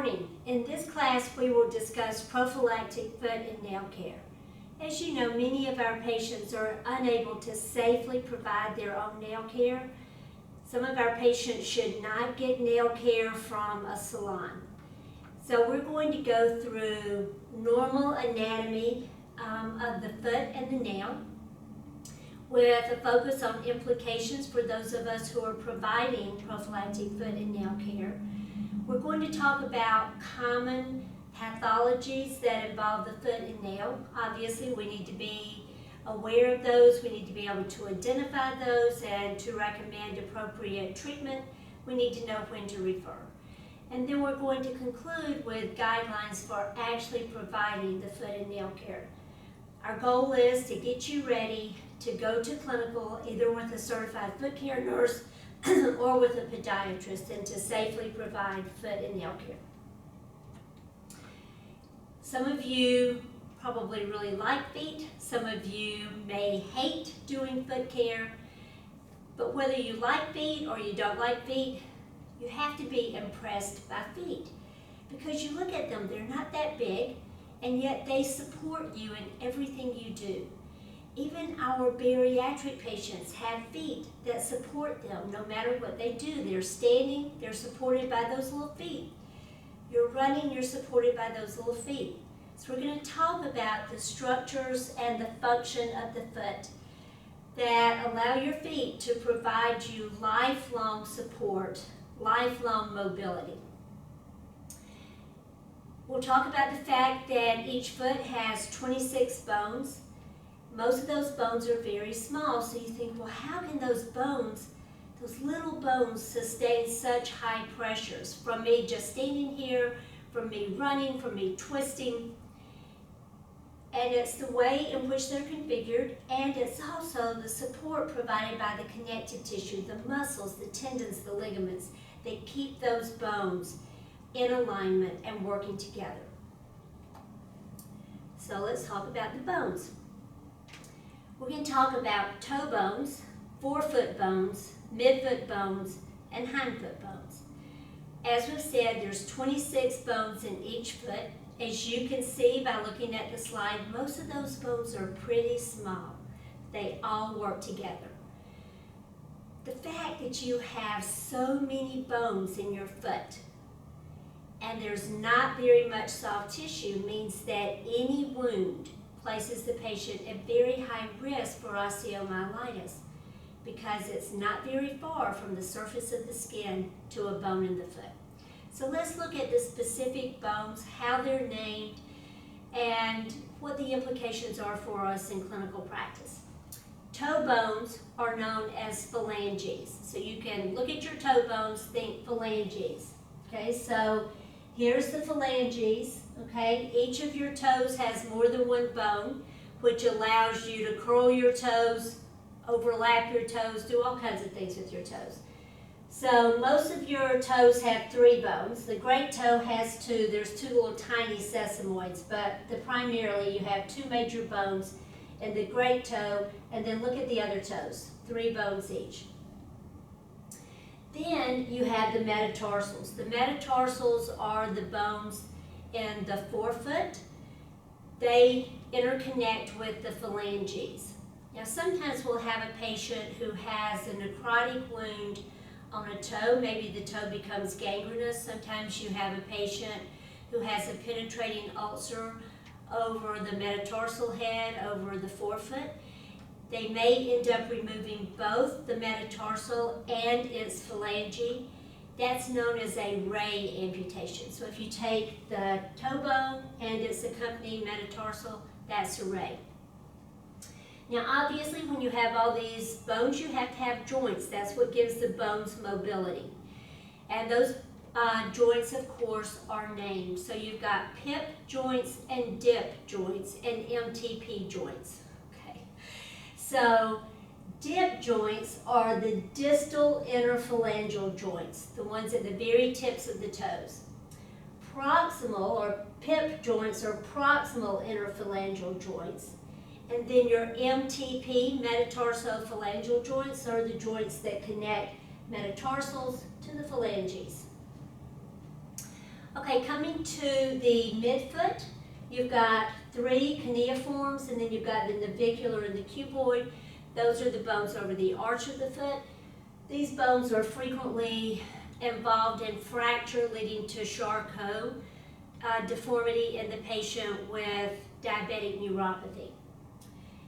morning. In this class, we will discuss prophylactic foot and nail care. As you know, many of our patients are unable to safely provide their own nail care. Some of our patients should not get nail care from a salon. So we're going to go through normal anatomy of the foot and the nail, with a focus on implications for those of us who are providing prophylactic foot and nail care. We're going to talk about common pathologies that involve the foot and nail. Obviously, we need to be aware of those. We need to be able to identify those and to recommend appropriate treatment. We need to know when to refer. And then we're going to conclude with guidelines for actually providing the foot and nail care. Our goal is to get you ready to go to clinical, either with a certified foot care nurse or with a podiatrist, and to safely provide foot and nail care. Some of you probably really like feet. Some of you may hate doing foot care. But whether you like feet or you don't like feet, you have to be impressed by feet. Because you look at them, they're not that big, and yet they support you in everything you do. Even our bariatric patients have feet that support them no matter what they do. They're standing, they're supported by those little feet. You're running, you're supported by those little feet. So we're going to talk about the structures and the function of the foot that allow your feet to provide you lifelong support, lifelong mobility. We'll talk about the fact that each foot has 26 bones. Most of those bones are very small, so you think, well, how can those bones, those little bones, sustain such high pressures from me just standing here, from me running, from me twisting? And it's the way in which they're configured, and it's also the support provided by the connective tissue, the muscles, the tendons, the ligaments, that keep those bones in alignment and working together. So let's talk about the bones. We're going to talk about toe bones, forefoot bones, midfoot bones, and hindfoot bones. As we've said, there's 26 bones in each foot. As you can see by looking at the slide, most of those bones are pretty small. They all work together. The fact that you have so many bones in your foot and there's not very much soft tissue means that any wound places the patient at very high risk for osteomyelitis, because it's not very far from the surface of the skin to a bone in the foot. So let's look at the specific bones, how they're named, and what the implications are for us in clinical practice. Toe bones are known as phalanges. So you can look at your toe bones, think phalanges. Okay, so here's the phalanges. Okay, each of your toes has more than one bone, which allows you to curl your toes, overlap your toes, do all kinds of things with your toes. So most of your toes have 3 bones. The great toe has 2. There's 2 little tiny sesamoids, but primarily you have 2 major bones in the great toe, and then look at the other toes, 3 bones each. Then you have the metatarsals. The metatarsals are the bones in the forefoot. They interconnect with the phalanges. Now sometimes we'll have a patient who has a necrotic wound on a toe. Maybe the toe becomes gangrenous. Sometimes you have a patient who has a penetrating ulcer over the metatarsal head, over the forefoot. They may end up removing both the metatarsal and its phalange. That's known as a ray amputation. So if you take the toe bone and its accompanying metatarsal, that's a ray. Now obviously when you have all these bones, you have to have joints. That's what gives the bones mobility. And those joints, of course, are named. So you've got PIP joints and DIP joints and MTP joints. Okay. So dip joints are the distal interphalangeal joints, the ones at the very tips of the toes. Proximal or PIP joints are proximal interphalangeal joints. And then your MTP, metatarsophalangeal joints, are the joints that connect metatarsals to the phalanges. Okay, coming to the midfoot, you've got 3 cuneiforms, and then you've got the navicular and the cuboid. Those are the bones over the arch of the foot. These bones are frequently involved in fracture leading to Charcot deformity in the patient with diabetic neuropathy.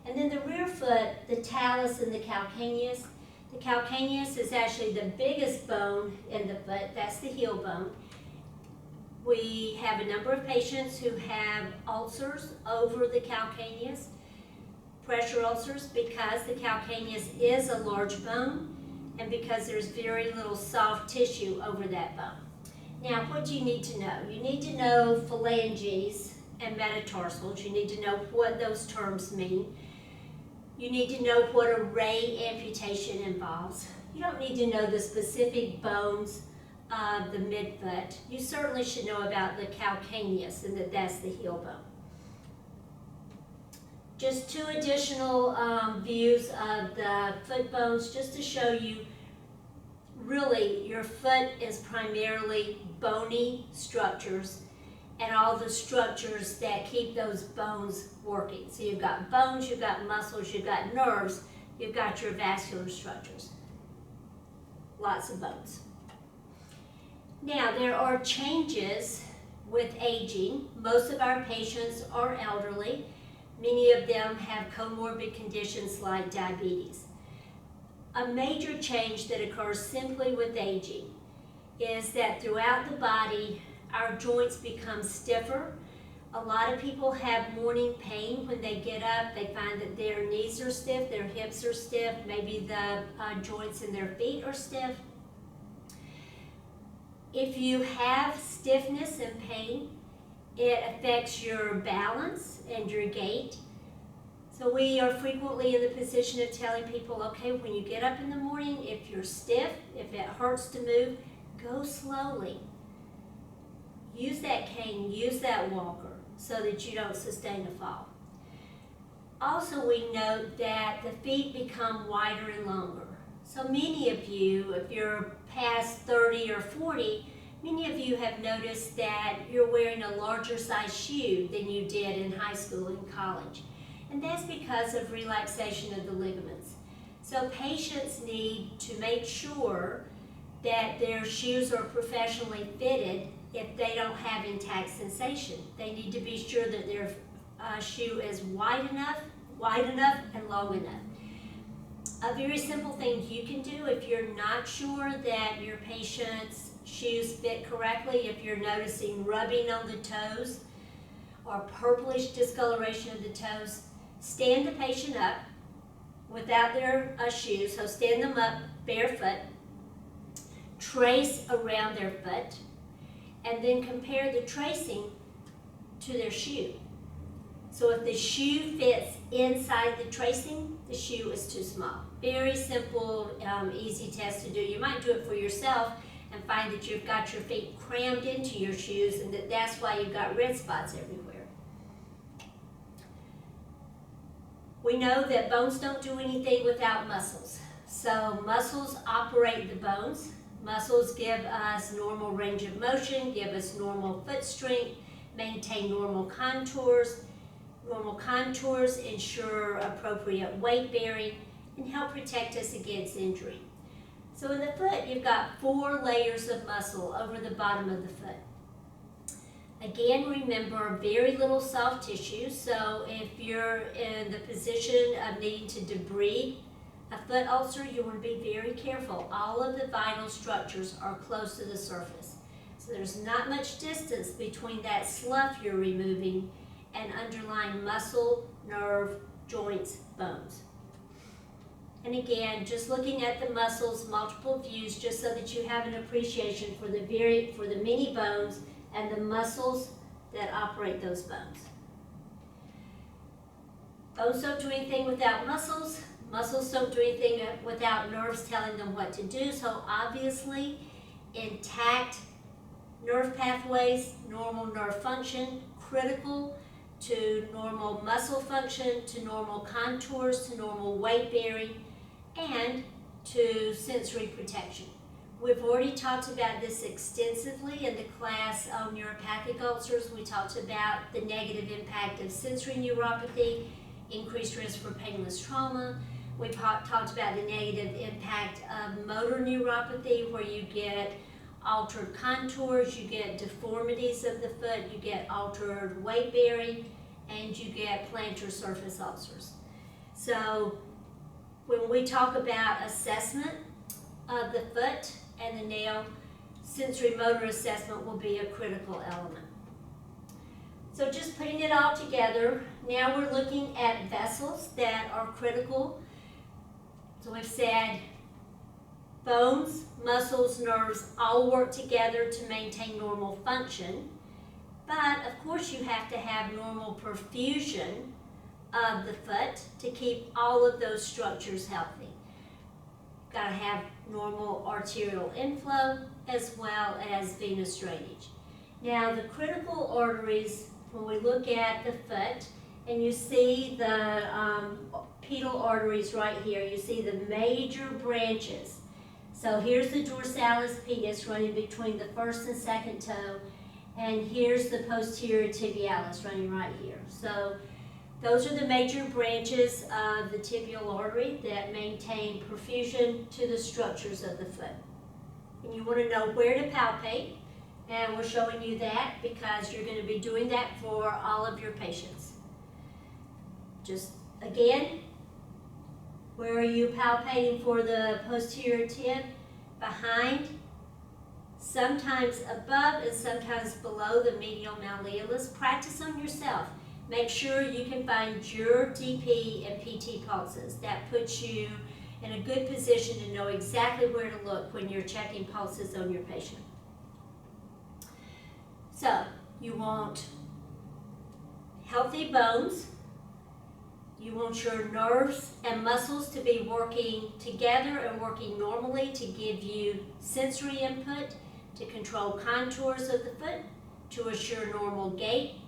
And then the rear foot, the talus and the calcaneus. The calcaneus is actually the biggest bone in the foot. That's the heel bone. We have a number of patients who have ulcers over the calcaneus, pressure ulcers, because the calcaneus is a large bone and because there's very little soft tissue over that bone. Now, what do you need to know? You need to know phalanges and metatarsals. You need to know what those terms mean. You need to know what a ray amputation involves. You don't need to know the specific bones of the midfoot. You certainly should know about the calcaneus and that that's the heel bone. Just 2 additional views of the foot bones just to show you really your foot is primarily bony structures and all the structures that keep those bones working. So you've got bones, you've got muscles, you've got nerves, you've got your vascular structures. Lots of bones. Now, there are changes with aging. Most of our patients are elderly. Many of them have comorbid conditions like diabetes. A major change that occurs simply with aging is that throughout the body, our joints become stiffer. A lot of people have morning pain when they get up. They find that their knees are stiff, their hips are stiff, maybe the joints in their feet are stiff. If you have stiffness and pain, it affects your balance and your gait. So we are frequently in the position of telling people, okay, when you get up in the morning, if you're stiff, if it hurts to move, go slowly. Use that cane, use that walker so that you don't sustain a fall. Also, we note that the feet become wider and longer. So many of you, if you're past 30 or 40, many of you have noticed that you're wearing a larger size shoe than you did in high school and college. And that's because of relaxation of the ligaments. So patients need to make sure that their shoes are professionally fitted if they don't have intact sensation. They need to be sure that their shoe is wide enough, and long enough. A very simple thing you can do if you're not sure that your patient's shoes fit correctly, if you're noticing rubbing on the toes or purplish discoloration of the toes, stand the patient up without their shoes, so stand them up barefoot, trace around their foot, and then compare the tracing to their shoe. So if the shoe fits inside the tracing, the shoe is too small. Very simple, easy test to do. You might do it for yourself and find that you've got your feet crammed into your shoes and that's why you've got red spots everywhere. We know that bones don't do anything without muscles. So muscles operate the bones. Muscles give us normal range of motion, give us normal foot strength, maintain normal contours. Normal contours ensure appropriate weight bearing and help protect us against injury. So in the foot, you've got 4 layers of muscle over the bottom of the foot. Again, remember, very little soft tissue, so if you're in the position of needing to debride a foot ulcer, you want to be very careful. All of the vital structures are close to the surface. So there's not much distance between that slough you're removing and underlying muscle, nerve, joints, bones. And again, just looking at the muscles, multiple views, just so that you have an appreciation for the many bones and the muscles that operate those bones. Bones don't do anything without muscles. Muscles don't do anything without nerves telling them what to do. So obviously, intact nerve pathways, normal nerve function, critical to normal muscle function, to normal contours, to normal weight bearing, and to sensory protection. We've already talked about this extensively in the class on neuropathic ulcers. We talked about the negative impact of sensory neuropathy, increased risk for painless trauma. We talked about the negative impact of motor neuropathy, where you get altered contours, you get deformities of the foot, you get altered weight bearing, and you get plantar surface ulcers. So when we talk about assessment of the foot and the nail, sensory motor assessment will be a critical element. So just putting it all together, now we're looking at vessels that are critical. So we've said bones, muscles, nerves all work together to maintain normal function. But of course you have to have normal perfusion of the foot to keep all of those structures healthy. Got to have normal arterial inflow as well as venous drainage. Now the critical arteries, when we look at the foot, and you see the pedal arteries right here, you see the major branches. So here's the dorsalis pedis running between the first and second toe, and here's the posterior tibialis running right here. So those are the major branches of the tibial artery that maintain perfusion to the structures of the foot. And you want to know where to palpate, and we're showing you that because you're going to be doing that for all of your patients. Just again, where are you palpating for the posterior tib? Behind, sometimes above and sometimes below the medial malleolus. Practice on yourself. Make sure you can find your DP and PT pulses. That puts you in a good position to know exactly where to look when you're checking pulses on your patient. So, you want healthy bones. You want your nerves and muscles to be working together and working normally to give you sensory input, to control contours of the foot, to assure normal gait.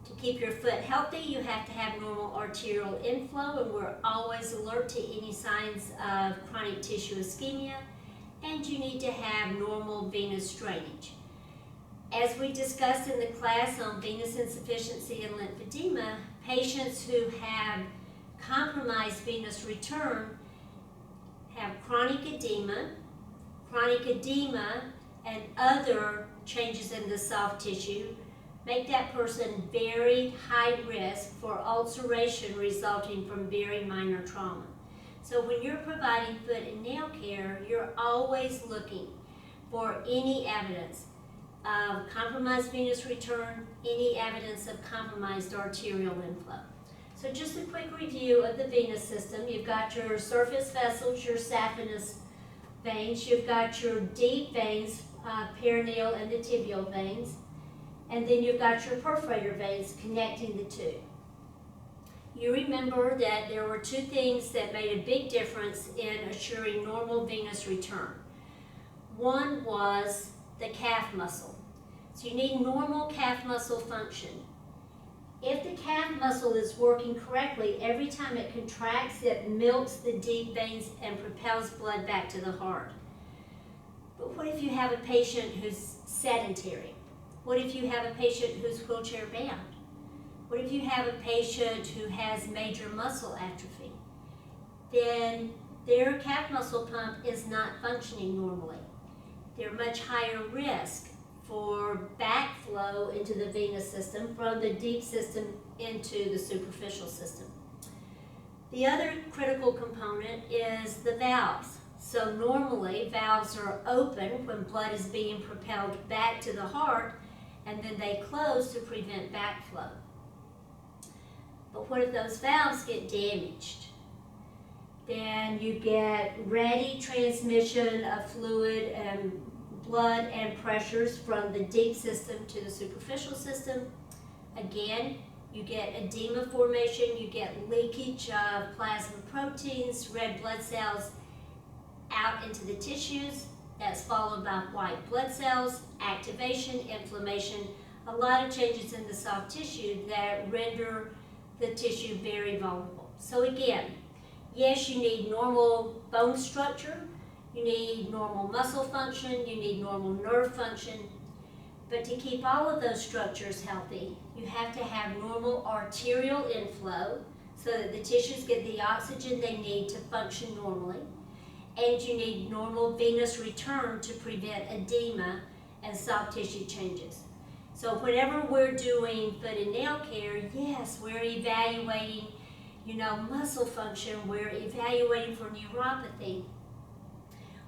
To keep your foot healthy, you have to have normal arterial inflow, and we're always alert to any signs of chronic tissue ischemia, and you need to have normal venous drainage. As we discussed in the class on venous insufficiency and lymphedema, patients who have compromised venous return have chronic edema, and other changes in the soft tissue make that person very high risk for ulceration resulting from very minor trauma. So when you're providing foot and nail care, you're always looking for any evidence of compromised venous return, any evidence of compromised arterial inflow. So just a quick review of the venous system. You've got your surface vessels, your saphenous veins. You've got your deep veins, perineal and the tibial veins. And then you've got your perforator veins connecting the two. You remember that there were two things that made a big difference in assuring normal venous return. One was the calf muscle. So you need normal calf muscle function. If the calf muscle is working correctly, every time it contracts, it milks the deep veins and propels blood back to the heart. But what if you have a patient who's sedentary? What if you have a patient who's wheelchair bound? What if you have a patient who has major muscle atrophy? Then their calf muscle pump is not functioning normally. They're much higher risk for backflow into the venous system from the deep system into the superficial system. The other critical component is the valves. So normally valves are open when blood is being propelled back to the heart, and then they close to prevent backflow. But what if those valves get damaged? Then you get ready transmission of fluid and blood and pressures from the deep system to the superficial system. Again, you get edema formation, you get leakage of plasma proteins, red blood cells out into the tissues. That's followed by white blood cells, activation, inflammation, a lot of changes in the soft tissue that render the tissue very vulnerable. So again, yes, you need normal bone structure, you need normal muscle function, you need normal nerve function. But to keep all of those structures healthy, you have to have normal arterial inflow so that the tissues get the oxygen they need to function normally. And you need normal venous return to prevent edema and soft tissue changes. So whenever we're doing foot and nail care, yes, we're evaluating, muscle function, we're evaluating for neuropathy.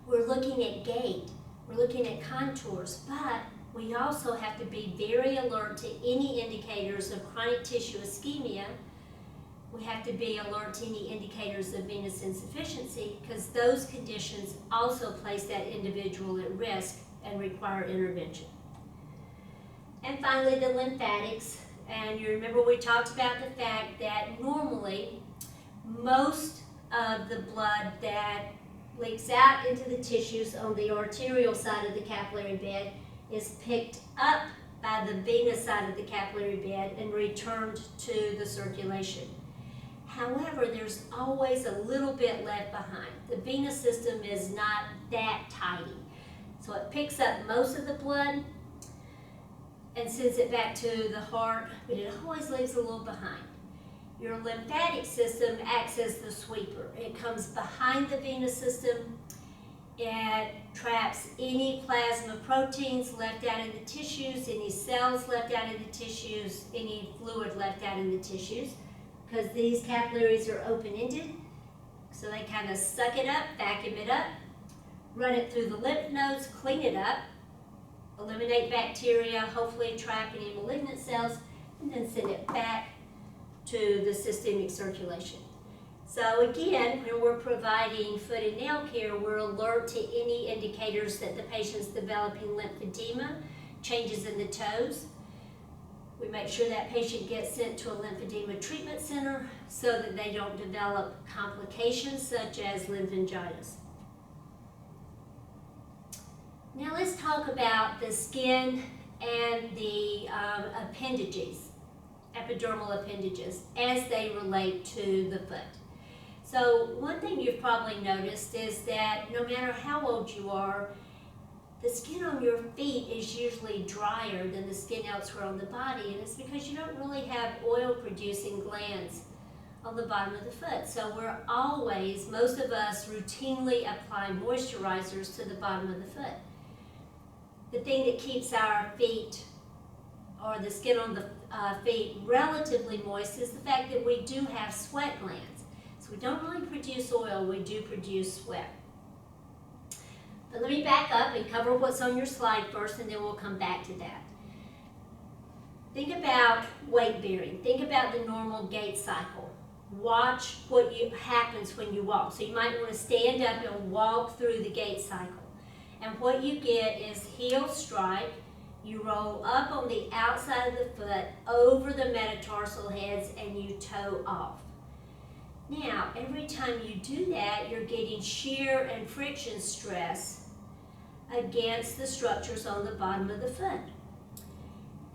We're looking at gait, we're looking at contours, but we also have to be very alert to any indicators of chronic tissue ischemia. We have to be alert to any indicators of venous insufficiency because those conditions also place that individual at risk and require intervention. And finally, the lymphatics. And you remember we talked about the fact that normally most of the blood that leaks out into the tissues on the arterial side of the capillary bed is picked up by the venous side of the capillary bed and returned to the circulation. However, there's always a little bit left behind. The venous system is not that tidy. So it picks up most of the blood and sends it back to the heart, but it always leaves a little behind. Your lymphatic system acts as the sweeper. It comes behind the venous system. It traps any plasma proteins left out in the tissues, any cells left out in the tissues, any fluid left out in the tissues, because these capillaries are open-ended. So they kind of suck it up, vacuum it up, run it through the lymph nodes, clean it up, eliminate bacteria, hopefully trap any malignant cells, and then send it back to the systemic circulation. So again, when we're providing foot and nail care, we're alert to any indicators that the patient's developing lymphedema, changes in the toes. We make sure that patient gets sent to a lymphedema treatment center so that they don't develop complications such as lymphangitis. Now let's talk about the skin and the appendages, epidermal appendages, as they relate to the foot. So one thing you've probably noticed is that no matter how old you are, the skin on your feet is usually drier than the skin elsewhere on the body, and it's because you don't really have oil-producing glands on the bottom of the foot. So we're always, most of us, routinely apply moisturizers to the bottom of the foot. The thing that keeps our feet, or the skin on the feet, relatively moist is the fact that we do have sweat glands. So we don't really produce oil, we do produce sweat. But let me back up and cover what's on your slide first, and then we'll come back to that. Think about weight bearing. Think about the normal gait cycle. Watch what happens when you walk. So you might want to stand up and walk through the gait cycle. And what you get is heel strike. You roll up on the outside of the foot over the metatarsal heads and you toe off. Now, every time you do that, you're getting shear and friction stress against the structures on the bottom of the foot.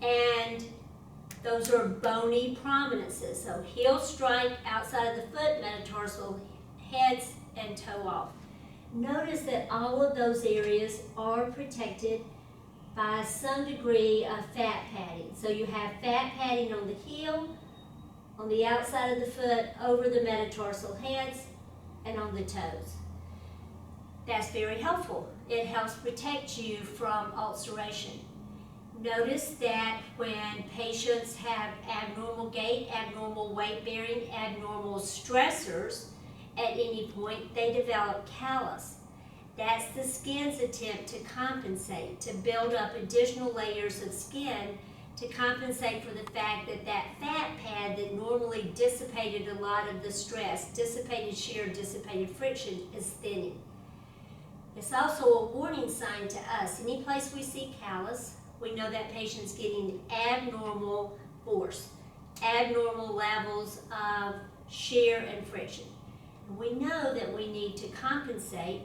And those are bony prominences. So heel strike, outside of the foot, metatarsal heads, and toe off. Notice that all of those areas are protected by some degree of fat padding. So you have fat padding on the heel, on the outside of the foot, over the metatarsal heads, and on the toes. That's very helpful. It helps protect you from ulceration. Notice that when patients have abnormal gait, abnormal weight bearing, abnormal stressors, at any point they develop callus. That's the skin's attempt to compensate, to build up additional layers of skin to compensate for the fact that that fat pad that normally dissipated a lot of the stress, dissipated shear, dissipated friction, is thinning. It's also a warning sign to us. Any place we see callus, we know that patient's getting abnormal force, abnormal levels of shear and friction. And we know that we need to compensate.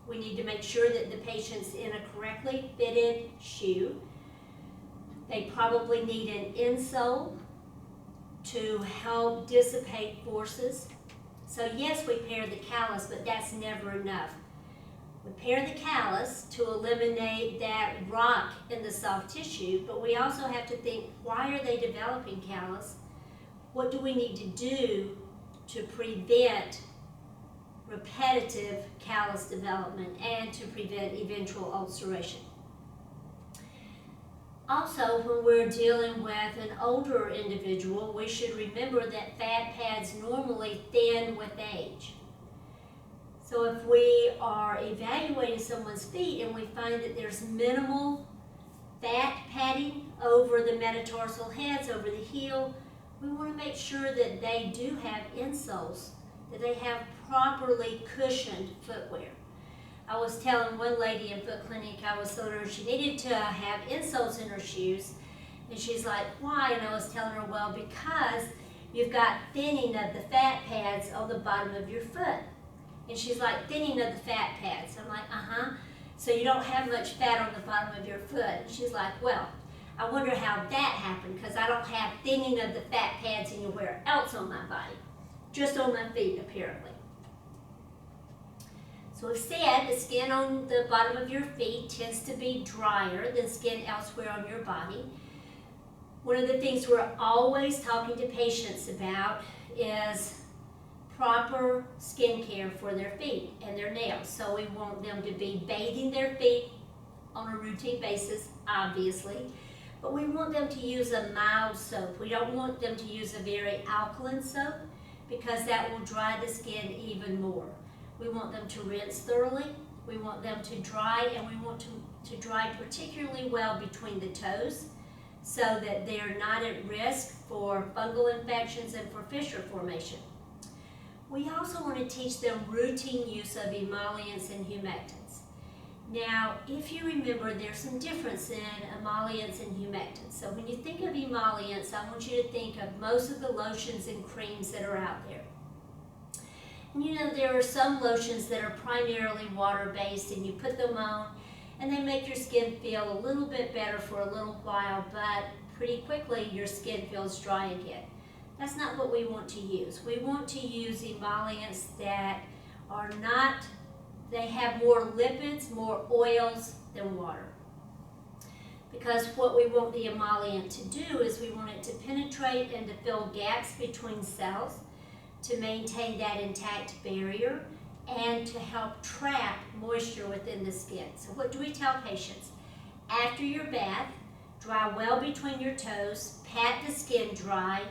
We need to make sure that the patient's in a correctly fitted shoe. They probably need an insole to help dissipate forces. So yes, we pair the callus, but that's never enough. repair the callus to eliminate that rock in the soft tissue, but we also have to think, why are they developing callus? What do we need to do to prevent repetitive callus development and to prevent eventual ulceration? Also, when we're dealing with an older individual, we should remember that fat pads normally thin with age. So if we are evaluating someone's feet and we find that there's minimal fat padding over the metatarsal heads, over the heel, we want to make sure that they do have insoles, that they have properly cushioned footwear. I was telling one lady in foot clinic, I was telling her she needed to have insoles in her shoes, and she's like, why? And I was telling her, well, because you've got thinning of the fat pads on the bottom of your foot. And she's like, thinning of the fat pads. I'm like, so you don't have much fat on the bottom of your foot. And she's like, well, I wonder how that happened, because I don't have thinning of the fat pads anywhere else on my body, just on my feet apparently. So we've said the skin on the bottom of your feet tends to be drier than skin elsewhere on your body. One of the things we're always talking to patients about is proper skin care for their feet and their nails. So we want them to be bathing their feet on a routine basis, obviously, but we want them to use a mild soap. We don't want them to use a very alkaline soap, because that will dry the skin even more. We want them to rinse thoroughly, we want them to dry, and we want to dry particularly well between the toes so that they're not at risk for fungal infections and for fissure formation. We also want to teach them routine use of emollients and humectants. Now, if you remember, there's some difference in emollients and humectants. So when you think of emollients, I want you to think of most of the lotions and creams that are out there. And you know, there are some lotions that are primarily water-based, and you put them on and they make your skin feel a little bit better for a little while, but pretty quickly your skin feels dry again. That's not what we want to use. We want to use emollients that are not, they have more lipids, more oils than water. Because what we want the emollient to do is we want it to penetrate and to fill gaps between cells, to maintain that intact barrier, and to help trap moisture within the skin. So what do we tell patients? After your bath, dry well between your toes, pat the skin dry,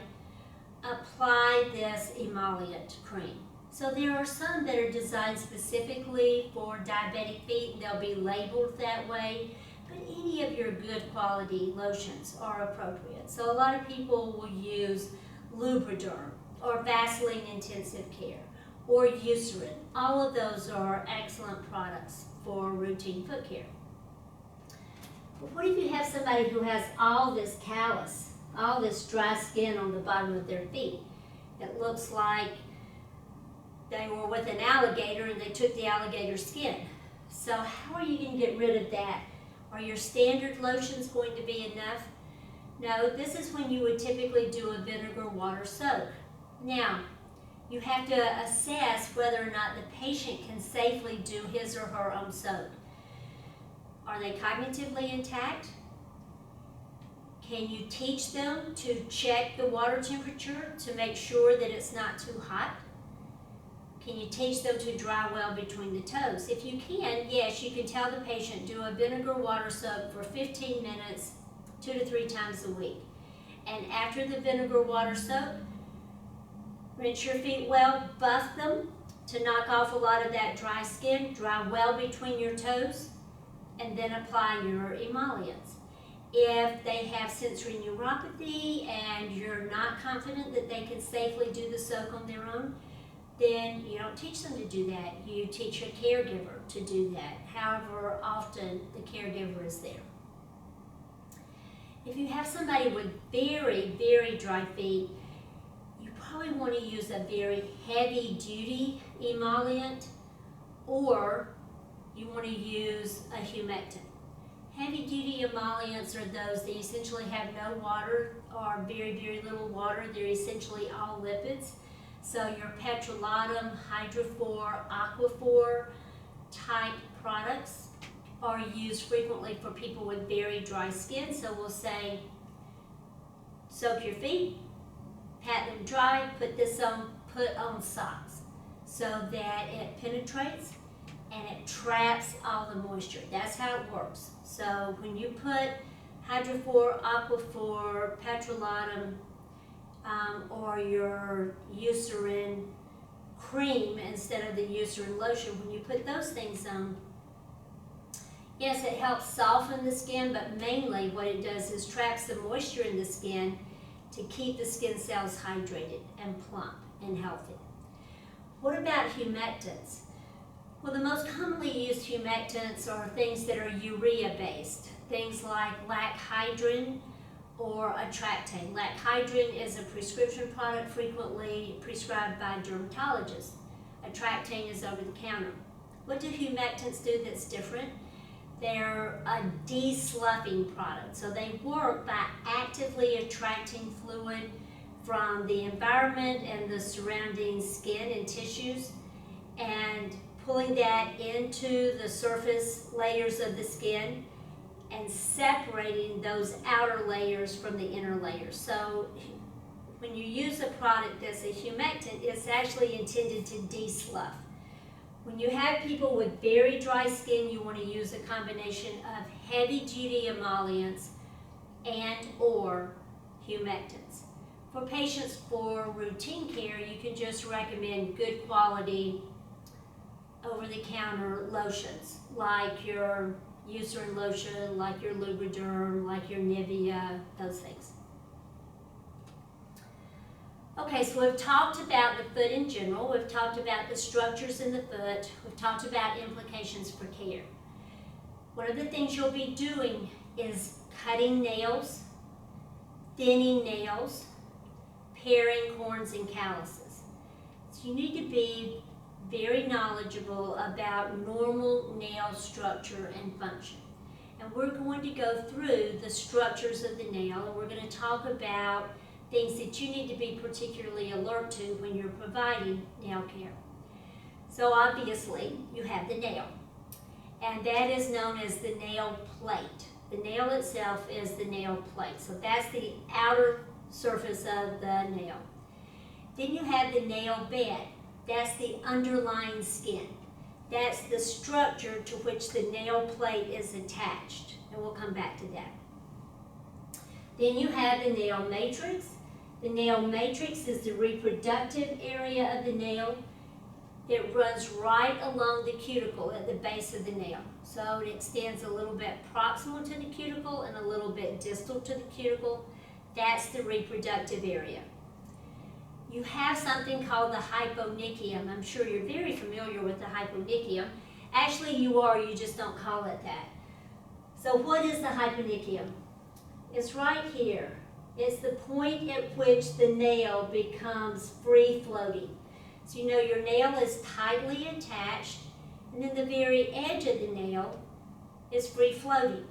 apply this emollient cream. So there are some that are designed specifically for diabetic feet, and they'll be labeled that way, but any of your good quality lotions are appropriate. So a lot of people will use Lubriderm or Vaseline Intensive Care or Eucerin. All of those are excellent products for routine foot care. But what if you have somebody who has all this callus, all this dry skin on the bottom of their feet? It looks like they were with an alligator and they took the alligator skin. So how are you going to get rid of that? Are your standard lotions going to be enough? No, this is when you would typically do a vinegar water soak. Now, you have to assess whether or not the patient can safely do his or her own soak. Are they cognitively intact? Can you teach them to check the water temperature to make sure that it's not too hot? Can you teach them to dry well between the toes? If you can, yes, you can tell the patient, do a vinegar water soak for 15 minutes, 2 to 3 times a week. And after the vinegar water soak, rinse your feet well, buff them to knock off a lot of that dry skin, dry well between your toes, and then apply your emollients. If they have sensory neuropathy and you're not confident that they can safely do the soak on their own, then you don't teach them to do that. You teach a caregiver to do that, however often the caregiver is there. If you have somebody with very, very dry feet, you probably want to use a very heavy-duty emollient, or you want to use a humectant. Heavy-duty emollients are those that essentially have no water or very, very little water. They're essentially all lipids. So your petrolatum, hydrophor, aquaphor type products products are used frequently for people with very dry skin. So we'll say, soak your feet, pat them dry, put this on, put on socks so that it penetrates and it traps all the moisture. That's how it works. So when you put Hydrofor, Aquaphor, Petrolatum, or your Eucerin cream instead of the Eucerin lotion, when you put those things on, yes, it helps soften the skin, but mainly what it does is traps the moisture in the skin to keep the skin cells hydrated and plump and healthy. What about humectants? Well, the most commonly used humectants are things that are urea-based, things like lacthydrin or Attractane. Lacthydrin is a prescription product frequently prescribed by dermatologists. Attractane is over the counter. What do humectants do that's different? They're a de-sloughing product. So they work by actively attracting fluid from the environment and the surrounding skin and tissues and pulling that into the surface layers of the skin and separating those outer layers from the inner layers. So when you use a product that's a humectant, it's actually intended to de-slough. When you have people with very dry skin, you want to use a combination of heavy-duty emollients and or humectants. For patients for routine care, you can just recommend good quality over-the-counter lotions, like your Eucerin lotion, like your Lubriderm, like your Nivea, those things. Okay, so we've talked about the foot in general. We've talked about the structures in the foot. We've talked about implications for care. One of the things you'll be doing is cutting nails, thinning nails, paring corns and calluses. So you need to be very knowledgeable about normal nail structure and function. And we're going to go through the structures of the nail, and we're going to talk about things that you need to be particularly alert to when you're providing nail care. So obviously, you have the nail, and that is known as the nail plate. The nail itself is the nail plate, so that's the outer surface of the nail. Then you have the nail bed. That's the underlying skin. That's the structure to which the nail plate is attached, and we'll come back to that. Then you have the nail matrix. The nail matrix is the reproductive area of the nail. It runs right along the cuticle at the base of the nail. So it extends a little bit proximal to the cuticle and a little bit distal to the cuticle. That's the reproductive area. You have something called the hyponychium. I'm sure you're very familiar with the hyponychium. Actually, you are, you just don't call it that. So what is the hyponychium? It's right here. It's the point at which the nail becomes free-floating. So you know your nail is tightly attached, and then the very edge of the nail is free-floating.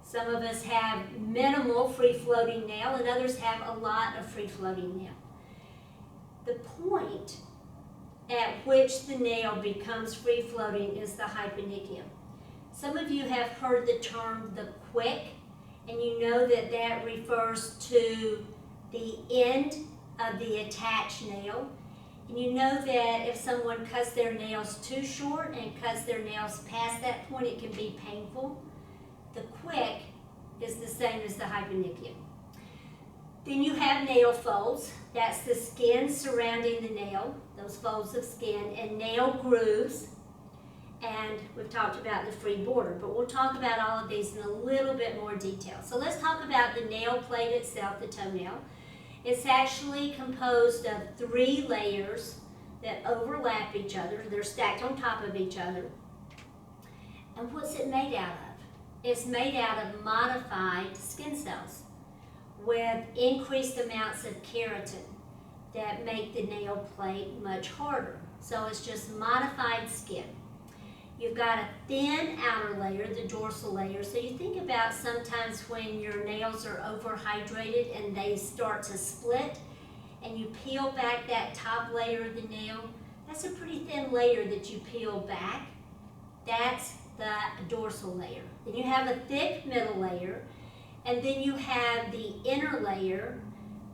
Some of us have minimal free-floating nail, and others have a lot of free-floating nail. The point at which the nail becomes free-floating is the hyponychium. Some of you have heard the term the quick, and you know that that refers to the end of the attached nail. And you know that if someone cuts their nails too short and cuts their nails past that point, it can be painful. The quick is the same as the hyponychium. Then you have nail folds. That's the skin surrounding the nail, those folds of skin, and nail grooves. And we've talked about the free border, but we'll talk about all of these in a little bit more detail. So let's talk about the nail plate itself, the toenail. It's actually composed of 3 layers that overlap each other. They're stacked on top of each other. And what's it made out of? It's made out of modified skin cells with increased amounts of keratin that make the nail plate much harder. So it's just modified skin. You've got a thin outer layer, the dorsal layer. So you think about sometimes when your nails are overhydrated and they start to split, and you peel back that top layer of the nail. That's a pretty thin layer that you peel back. That's the dorsal layer. Then you have a thick middle layer, and then you have the inner layer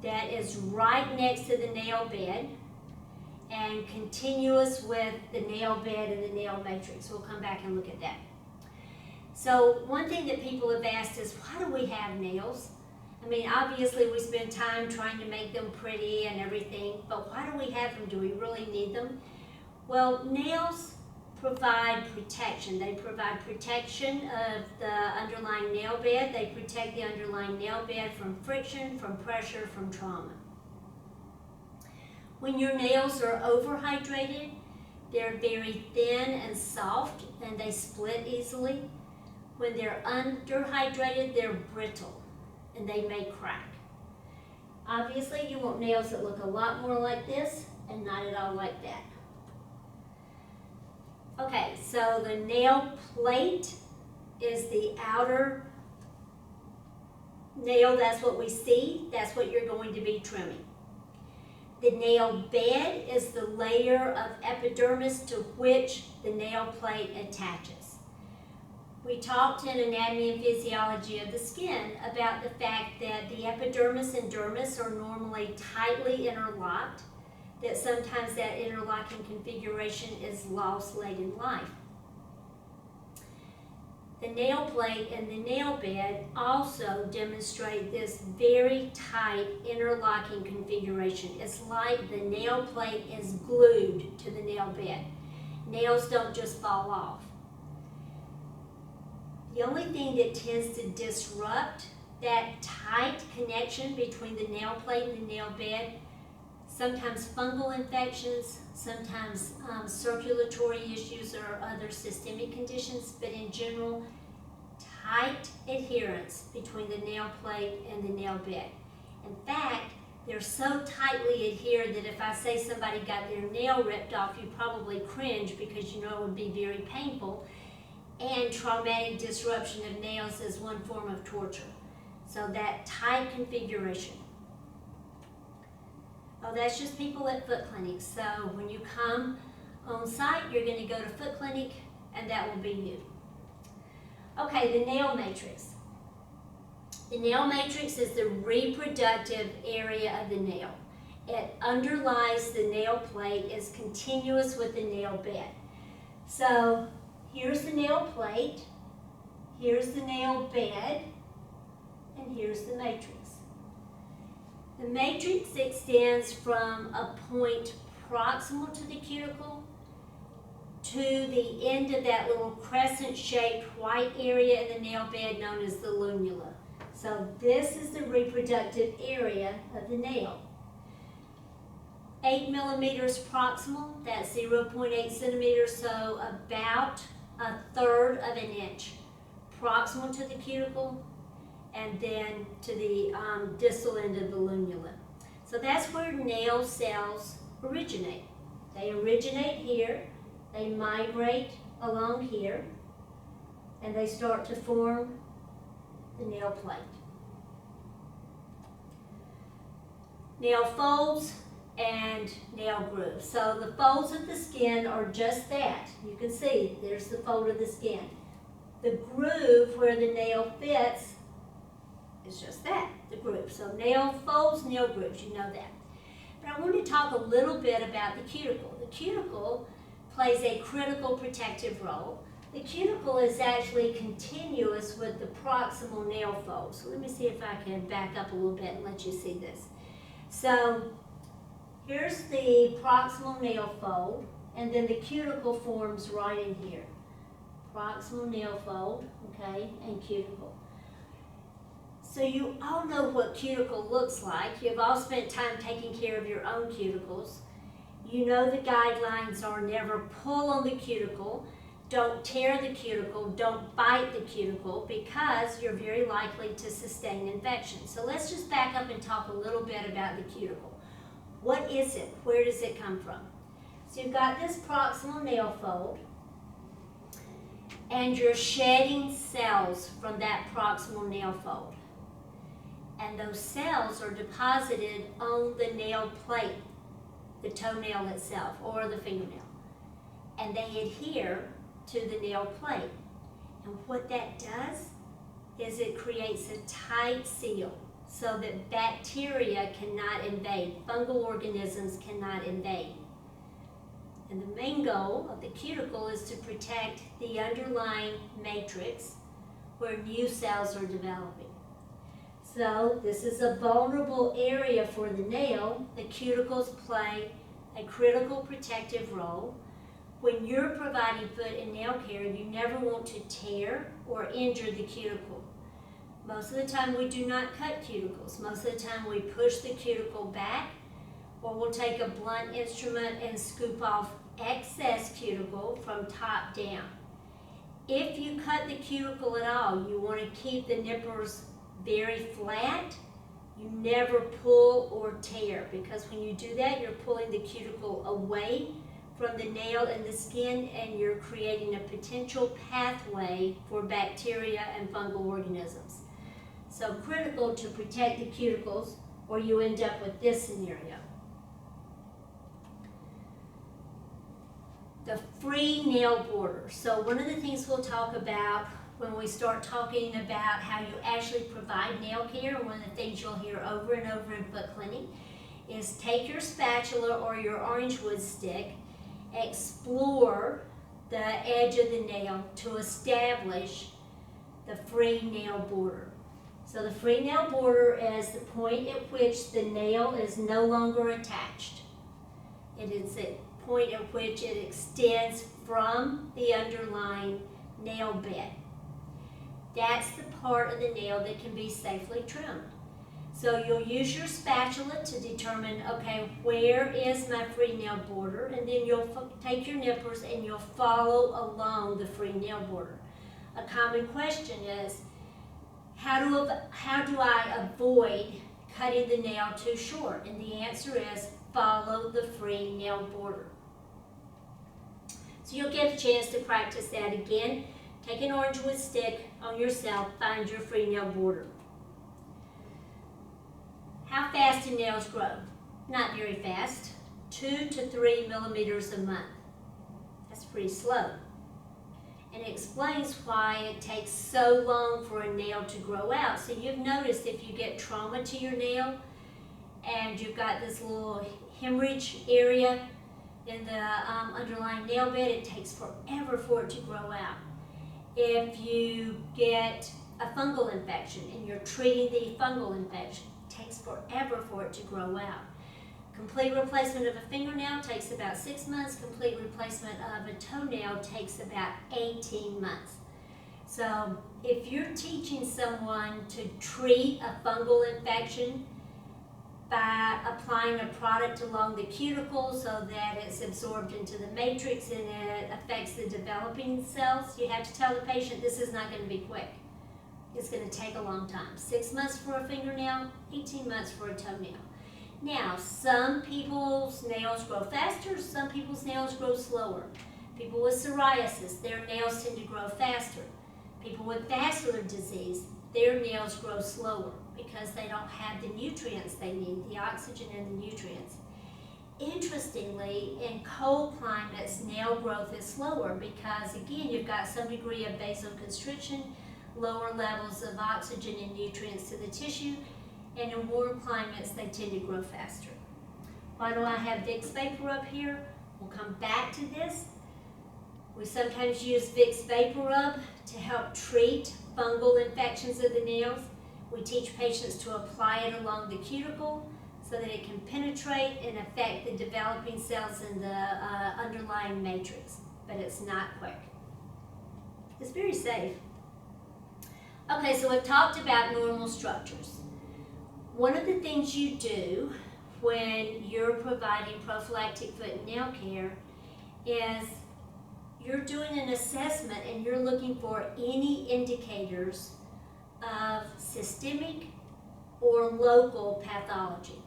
that is right next to the nail bed and continuous with the nail bed and the nail matrix. We'll come back and look at that. So one thing that people have asked is, why do we have nails? I mean, obviously we spend time trying to make them pretty and everything, but why do we have them? Do we really need them? Well, nails provide protection. They provide protection of the underlying nail bed. They protect the underlying nail bed from friction, from pressure, from trauma. When your nails are overhydrated, they're very thin and soft and they split easily. When they're underhydrated, they're brittle and they may crack. Obviously, you want nails that look a lot more like this and not at all like that. Okay, so the nail plate is the outer nail. That's what we see. That's what you're going to be trimming. The nail bed is the layer of epidermis to which the nail plate attaches. We talked in Anatomy and Physiology of the Skin about the fact that the epidermis and dermis are normally tightly interlocked, that sometimes that interlocking configuration is lost late in life. The nail plate and the nail bed also demonstrate this very tight interlocking configuration. It's like the nail plate is glued to the nail bed. Nails don't just fall off. The only thing that tends to disrupt that tight connection between the nail plate and the nail bed, sometimes fungal infections, sometimes circulatory issues or other systemic conditions, but in general, tight adherence between the nail plate and the nail bed. In fact, they're so tightly adhered that if I say somebody got their nail ripped off, you probably cringe because you know it would be very painful. And traumatic disruption of nails is one form of torture. So that tight configuration. Oh, that's just people at foot clinics. So when you come on site, you're going to go to foot clinic, and that will be you. Okay, the nail matrix. The nail matrix is the reproductive area of the nail. It underlies the nail plate, is continuous with the nail bed. So here's the nail plate, here's the nail bed, and here's the matrix. The matrix extends from a point proximal to the cuticle to the end of that little crescent-shaped white area in the nail bed known as the lunula. So this is the reproductive area of the nail. 8 millimeters proximal, that's 0.8 centimeters, so about 1/3 of an inch proximal to the cuticle, and then to the distal end of the lunula. So that's where nail cells originate. They originate here, they migrate along here, and they start to form the nail plate. Nail folds and nail grooves. So the folds of the skin are just that. You can see, there's the fold of the skin. The groove where the nail fits is just that, the groove. So nail folds, nail grooves, you know that. But I want to talk a little bit about the cuticle. The cuticle plays a critical protective role. The cuticle is actually continuous with the proximal nail fold. So let me see if I can back up a little bit and let you see this. So here's the proximal nail fold, and then the cuticle forms right in here. Proximal nail fold, okay, and cuticle. So you all know what cuticle looks like. You've all spent time taking care of your own cuticles. You know the guidelines are never pull on the cuticle, don't tear the cuticle, don't bite the cuticle, because you're very likely to sustain infection. So let's just back up and talk a little bit about the cuticle. What is it? Where does it come from? So you've got this proximal nail fold, and you're shedding cells from that proximal nail fold. And those cells are deposited on the nail plate, the toenail itself, or the fingernail. And they adhere to the nail plate. And what that does is it creates a tight seal so that bacteria cannot invade, fungal organisms cannot invade. And the main goal of the cuticle is to protect the underlying matrix where new cells are developing. So this is a vulnerable area for the nail. The cuticles play a critical protective role. When you're providing foot and nail care, you never want to tear or injure the cuticle. Most of the time we do not cut cuticles. Most of the time we push the cuticle back, or we'll take a blunt instrument and scoop off excess cuticle from top down. If you cut the cuticle at all, you want to keep the nippers very flat. You never pull or tear, because when you do that, you're pulling the cuticle away from the nail and the skin, and you're creating a potential pathway for bacteria and fungal organisms. So critical to protect the cuticles, or you end up with this scenario. The free nail border. So one of the things we'll talk about when we start talking about how you actually provide nail care, and one of the things you'll hear over and over in foot clinic is take your spatula or your orange wood stick, explore the edge of the nail to establish the free nail border. So the free nail border is the point at which the nail is no longer attached. It is a point at which it extends from the underlying nail bed. That's the part of the nail that can be safely trimmed. So you'll use your spatula to determine, okay, where is my free nail border? And then you'll take your nippers and you'll follow along the free nail border. A common question is, how do I avoid cutting the nail too short? And the answer is, follow the free nail border. So you'll get a chance to practice that again. Take an orange wood stick on yourself, find your free nail border. How fast do nails grow? Not very fast. 2 to 3 millimeters a month. That's pretty slow. And it explains why it takes so long for a nail to grow out. So you've noticed if you get trauma to your nail and you've got this little hemorrhage area in the underlying nail bed, it takes forever for it to grow out. If you get a fungal infection and you're treating the fungal infection, it takes forever for it to grow out. Complete replacement of a fingernail takes about 6 months. Complete replacement of a toenail takes about 18 months. So if you're teaching someone to treat a fungal infection by applying a product along the cuticle so that it's absorbed into the matrix and it affects the developing cells, you have to tell the patient this is not going to be quick. It's going to take a long time. 6 months for a fingernail, 18 months for a toenail. Now, some people's nails grow faster, some people's nails grow slower. People with psoriasis, their nails tend to grow faster. People with vascular disease, their nails grow slower because they don't have the nutrients they need, the oxygen and the nutrients. Interestingly, in cold climates, nail growth is slower because, again, you've got some degree of vasoconstriction, lower levels of oxygen and nutrients to the tissue, and in warm climates, they tend to grow faster. Why do I have Vicks VapoRub here? We'll come back to this. We sometimes use Vicks VapoRub to help treat fungal infections of the nails. We teach patients to apply it along the cuticle so that it can penetrate and affect the developing cells in the underlying matrix, but it's not quick. It's very safe. Okay, so we've talked about normal structures. One of the things you do when you're providing prophylactic foot and nail care is you're doing an assessment and you're looking for any indicators of systemic or local pathology.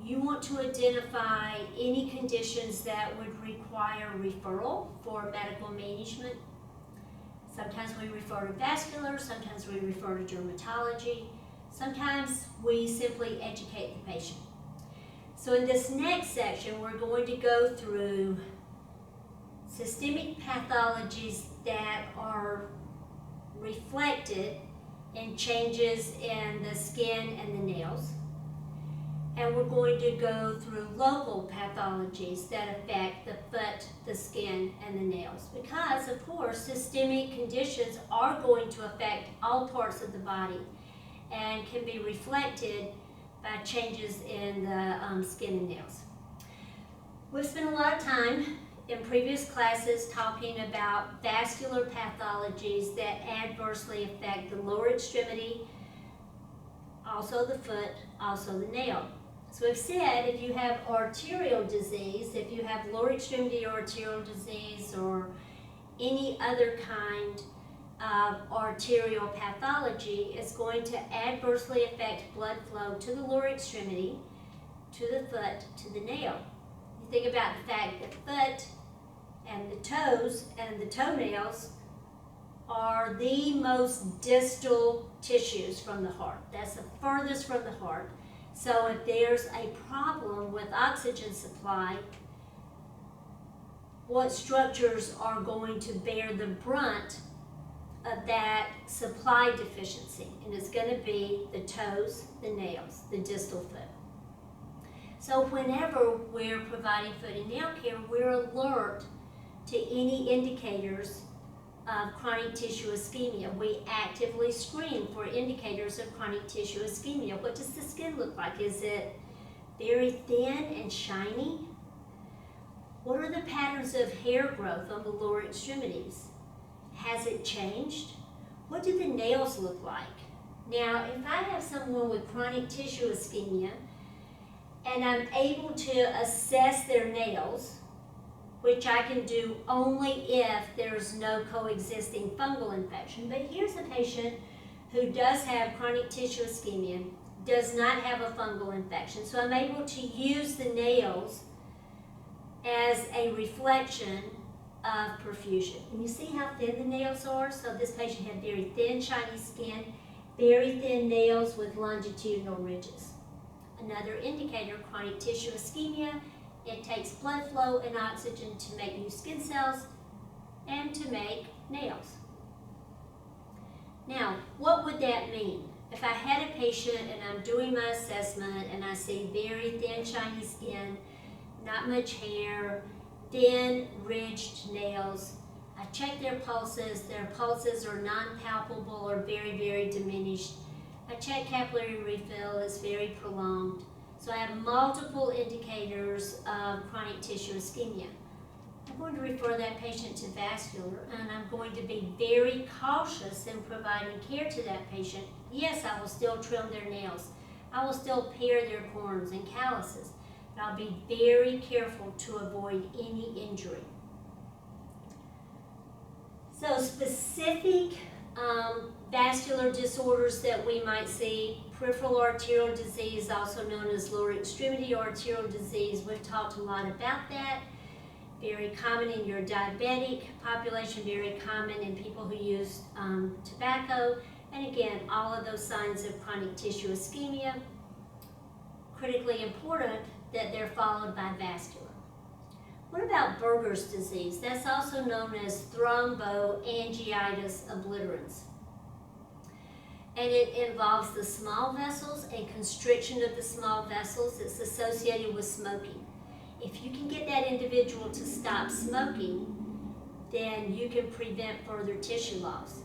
You want to identify any conditions that would require referral for medical management. Sometimes we refer to vascular, sometimes we refer to dermatology. Sometimes we simply educate the patient. So in this next section, we're going to go through systemic pathologies that are reflected in changes in the skin and the nails. And we're going to go through local pathologies that affect the foot, the skin, and the nails. Because, of course, systemic conditions are going to affect all parts of the body and can be reflected by changes in the skin and nails. We've spent a lot of time in previous classes talking about vascular pathologies that adversely affect the lower extremity, also the foot, also the nail. So we've said if you have arterial disease, if you have lower extremity arterial disease or any other kind of arterial pathology, it's going to adversely affect blood flow to the lower extremity, to the foot, to the nail. You think about the fact that foot and the toes and the toenails are the most distal tissues from the heart. That's the furthest from the heart. So if there's a problem with oxygen supply, what structures are going to bear the brunt of that supply deficiency? And it's going to be the toes, the nails, the distal foot. So whenever we're providing foot and nail care, we're alert to any indicators of chronic tissue ischemia. We actively screen for indicators of chronic tissue ischemia. What does the skin look like? Is it very thin and shiny? What are the patterns of hair growth on the lower extremities? Has it changed? What do the nails look like? Now, if I have someone with chronic tissue ischemia and I'm able to assess their nails, which I can do only if there's no coexisting fungal infection. But here's a patient who does have chronic tissue ischemia, does not have a fungal infection. So I'm able to use the nails as a reflection of perfusion. And you see how thin the nails are? So this patient had very thin, shiny skin, very thin nails with longitudinal ridges. Another indicator of chronic tissue ischemia. It takes blood flow and oxygen to make new skin cells and to make nails. Now, what would that mean? If I had a patient and I'm doing my assessment and I see very thin, shiny skin, not much hair, thin, ridged nails, I check their pulses are non-palpable or very, very diminished. I check capillary refill is very prolonged. So I have multiple indicators of chronic tissue ischemia. I'm going to refer that patient to vascular, and I'm going to be very cautious in providing care to that patient. Yes, I will still trim their nails. I will still pare their corns and calluses, but I'll be very careful to avoid any injury. So specific vascular disorders that we might see: peripheral arterial disease, also known as lower extremity arterial disease. We've talked a lot about that. Very common in your diabetic population, very common in people who use tobacco. And again, all of those signs of chronic tissue ischemia. Critically important that they're followed by vascular. What about Buerger's disease? That's also known as thromboangiitis obliterans. And it involves the small vessels and constriction of the small vessels. It's associated with smoking. If you can get that individual to stop smoking, then you can prevent further tissue loss.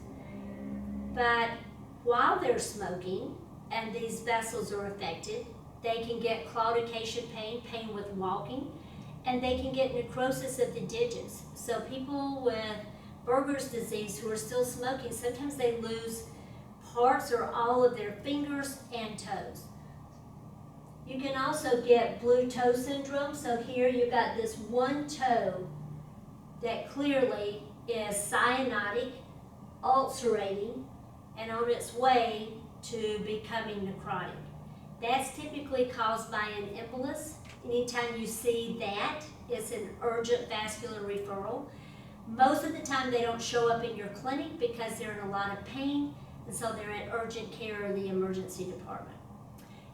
But while they're smoking and these vessels are affected, they can get claudication pain, pain with walking, and they can get necrosis of the digits. So people with Buerger's disease who are still smoking, sometimes they lose parts or all of their fingers and toes. You can also get blue toe syndrome. So here you've got this one toe that clearly is cyanotic, ulcerating, and on its way to becoming necrotic. That's typically caused by an embolus. Anytime you see that, it's an urgent vascular referral. Most of the time they don't show up in your clinic because they're in a lot of pain, and so they're at urgent care or the emergency department.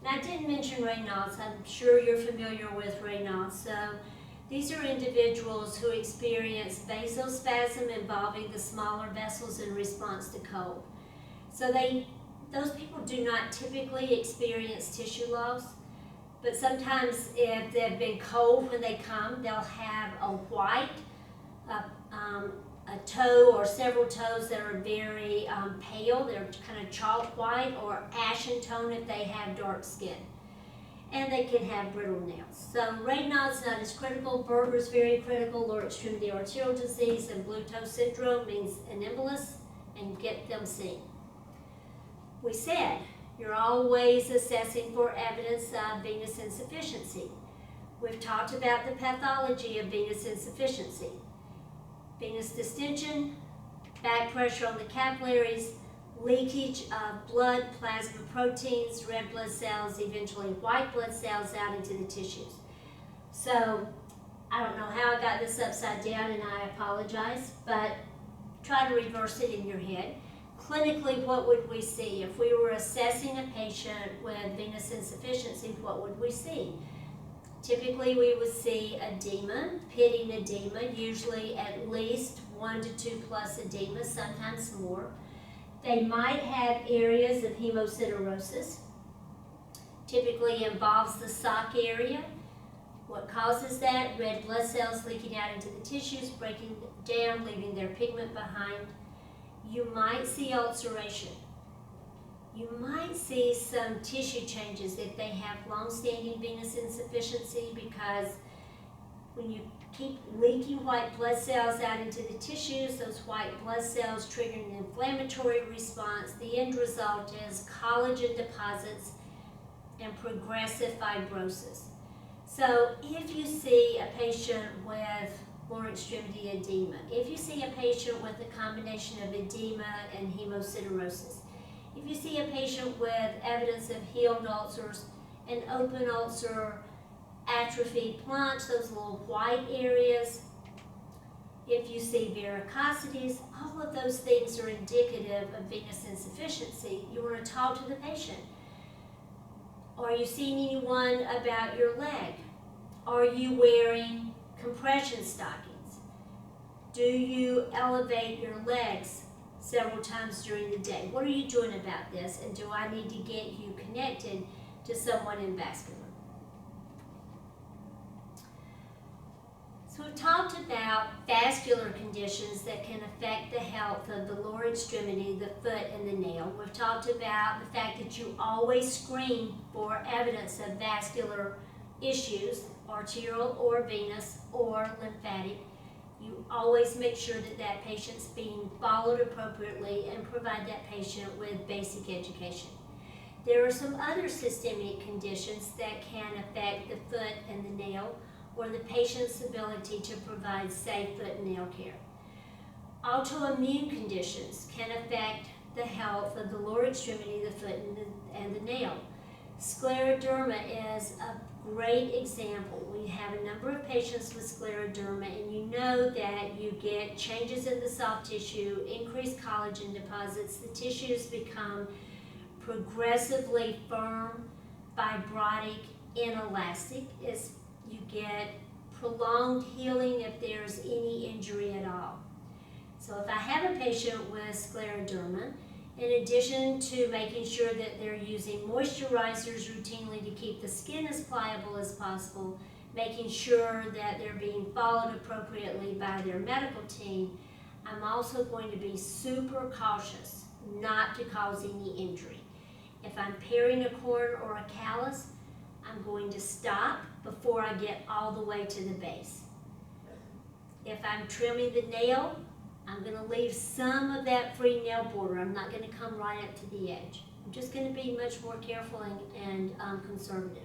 And I didn't mention Raynaud's. I'm sure you're familiar with Raynaud's. So These are individuals who experience vasospasm involving the smaller vessels in response to cold. So those people do not typically experience tissue loss, but sometimes if they've been cold when they come, they'll have a white, a toe or several toes that are very pale. They're kind of chalk white or ashen tone if they have dark skin. And they can have brittle nails. So Raynaud's not as critical. Berger's very critical. Lower extremity arterial disease and blue toe syndrome means an embolus, and get them seen. We said you're always assessing for evidence of venous insufficiency. We've talked about the pathology of venous insufficiency. Venous distension, back pressure on the capillaries, leakage of blood, plasma proteins, red blood cells, eventually white blood cells out into the tissues. So I don't know how I got this upside down, and I apologize, but try to reverse it in your head. Clinically, what would we see? If we were assessing a patient with venous insufficiency, what would we see? Typically, we would see edema, pitting edema, usually at least 1 to 2 plus edema, sometimes more. They might have areas of hemosiderosis. Typically involves the sock area. What causes that? Red blood cells leaking out into the tissues, breaking down, leaving their pigment behind. You might see ulceration. You might see some tissue changes if they have long-standing venous insufficiency, because when you keep leaking white blood cells out into the tissues, those white blood cells trigger an inflammatory response. The end result is collagen deposits and progressive fibrosis. So if you see a patient with lower extremity edema, if you see a patient with a combination of edema and hemosiderosis, if you see a patient with evidence of healed ulcers, an open ulcer, atrophy, plunge, those little white areas, if you see varicosities, all of those things are indicative of venous insufficiency. You want to talk to the patient. Are you seeing anyone about your leg? Are you wearing compression stockings? Do you elevate your legs several times during the day? What are you doing about this? And do I need to get you connected to someone in vascular? So we've talked about vascular conditions that can affect the health of the lower extremity, the foot, and the nail. We've talked about the fact that you always screen for evidence of vascular issues, arterial or venous or lymphatic. You always make sure that that patient's being followed appropriately and provide that patient with basic education. There are some other systemic conditions that can affect the foot and the nail, or the patient's ability to provide safe foot and nail care. Autoimmune conditions can affect the health of the lower extremity, the foot, and the nail. Scleroderma is a great example. We have a number of patients with scleroderma, and you know that you get changes in the soft tissue, increased collagen deposits, the tissues become progressively firm, fibrotic, inelastic. You get prolonged healing if there's any injury at all. So if I have a patient with scleroderma, in addition to making sure that they're using moisturizers routinely to keep the skin as pliable as possible, making sure that they're being followed appropriately by their medical team, I'm also going to be super cautious not to cause any injury. If I'm paring a corn or a callus, I'm going to stop before I get all the way to the base. If I'm trimming the nail, I'm going to leave some of that free nail border. I'm not going to come right up to the edge. I'm just going to be much more careful and conservative.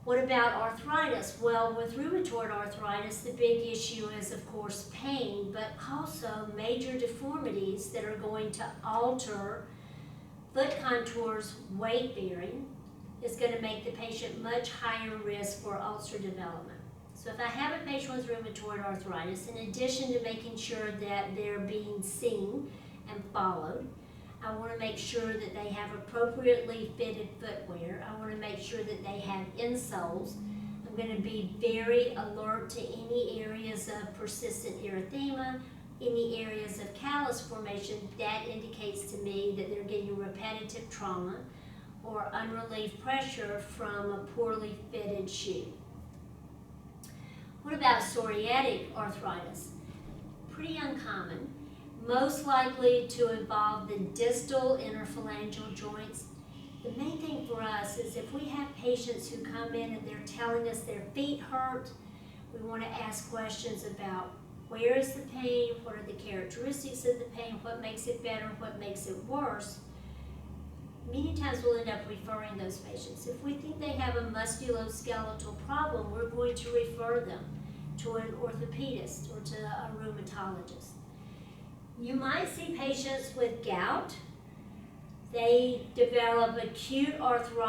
What about arthritis? Well, with rheumatoid arthritis, the big issue is, of course, pain, but also major deformities that are going to alter foot contours, weight bearing, is going to make the patient much higher risk for ulcer development. So if I have a patient with rheumatoid arthritis, in addition to making sure that they're being seen and followed, I want to make sure that they have appropriately fitted footwear. I want to make sure that they have insoles. I'm going to be very alert to any areas of persistent erythema, any areas of callus formation. That indicates to me that they're getting repetitive trauma or unrelieved pressure from a poorly fitted shoe. What about psoriatic arthritis? Pretty uncommon, most likely to involve the distal interphalangeal joints. The main thing for us is if we have patients who come in and they're telling us their feet hurt, we want to ask questions about where is the pain, what are the characteristics of the pain, what makes it better, what makes it worse. Many times we'll end up referring those patients. If we think they have a musculoskeletal problem, we're going to refer them to an orthopedist or to a rheumatologist. You might see patients with gout. They develop acute arthritis